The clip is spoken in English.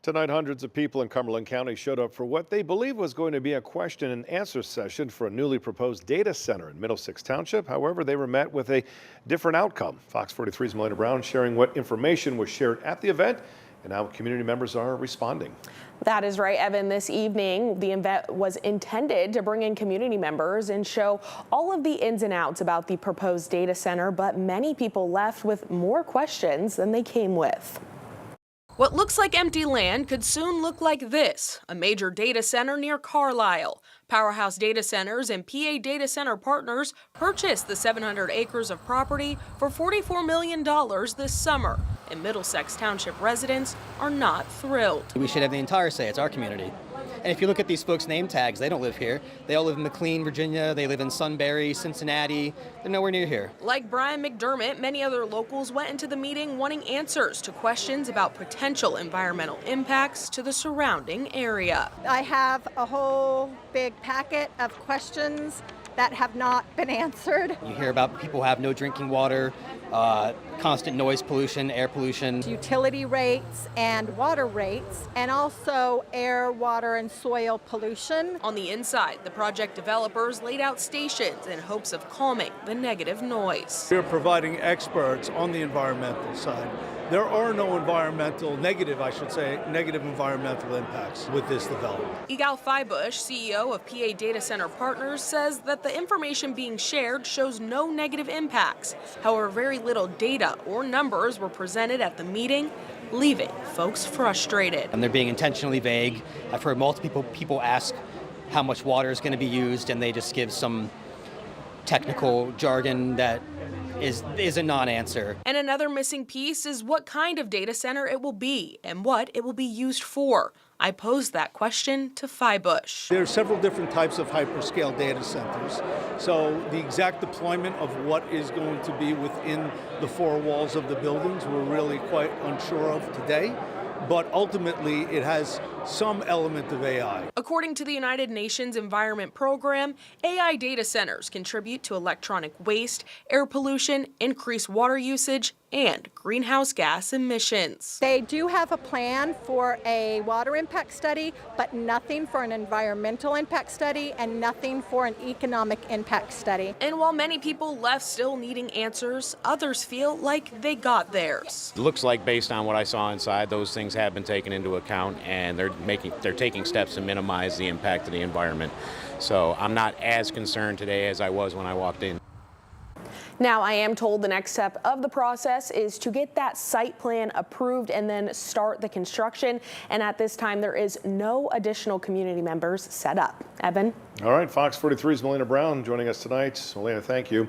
Tonight, hundreds of people in Cumberland County showed up for what they believe was going to be a question and answer session for a newly proposed data center in Middlesex Township. However, they were met with a different outcome. Fox 43's Melina Brown sharing what information was shared at the event and how community members are responding. That is right, Evan. This evening, the event was intended to bring in community members and show all of the ins and outs about the proposed data center, but many people left with more questions than they came with. What looks like empty land could soon look like this, a major data center near Carlisle. Powerhouse Data Centers and PA Data Center partners purchased the 700 acres of property for $44 million this summer, and Middlesex Township residents are not thrilled. We should have the entire say. It's our community. And if you look at these folks' name tags, they don't live here. They all live in McLean, Virginia. They live in Sunbury, Cincinnati. They're nowhere near here. Like Brian McDermott, many other locals went into the meeting wanting answers to questions about potential environmental impacts to the surrounding area. I have a whole big packet of questions that have not been answered. You hear about people have no drinking water, constant noise pollution, air pollution. Utility rates and water rates, and also air, water, and soil pollution. On the inside, the project developers laid out stations in hopes of calming the negative noise. We're providing experts on the environmental side. There are no negative environmental impacts with this development. Igal Feibush, CEO of PA Data Center Partners, says that the information being shared shows no negative impacts. However, very little data or numbers were presented at the meeting, leaving folks frustrated. And they're being intentionally vague. I've heard multiple people ask how much water is going to be used, and they just give some technical jargon that is a non-answer. And another missing piece is what kind of data center it will be and what it will be used for. I posed that question to Feibush. There are several different types of hyperscale data centers. So the exact deployment of what is going to be within the four walls of the buildings, we're really quite unsure of today. But ultimately, it has some element of AI. According to the United Nations Environment Program, AI data centers contribute to electronic waste, air pollution, increased water usage, and greenhouse gas emissions. They do have a plan for a water impact study, but nothing for an environmental impact study and nothing for an economic impact study. And while many people left still needing answers, others feel like they got theirs. It looks like, based on what I saw inside, those things have been taken into account, and they're taking steps to minimize the impact of the environment. So I'm not as concerned today as I was when I walked in. Now, I am told the next step of the process is to get that site plan approved and then start the construction. And at this time, there is no additional community members set up. Evan? All right, Fox 43's Melina Brown joining us tonight. Melina, thank you.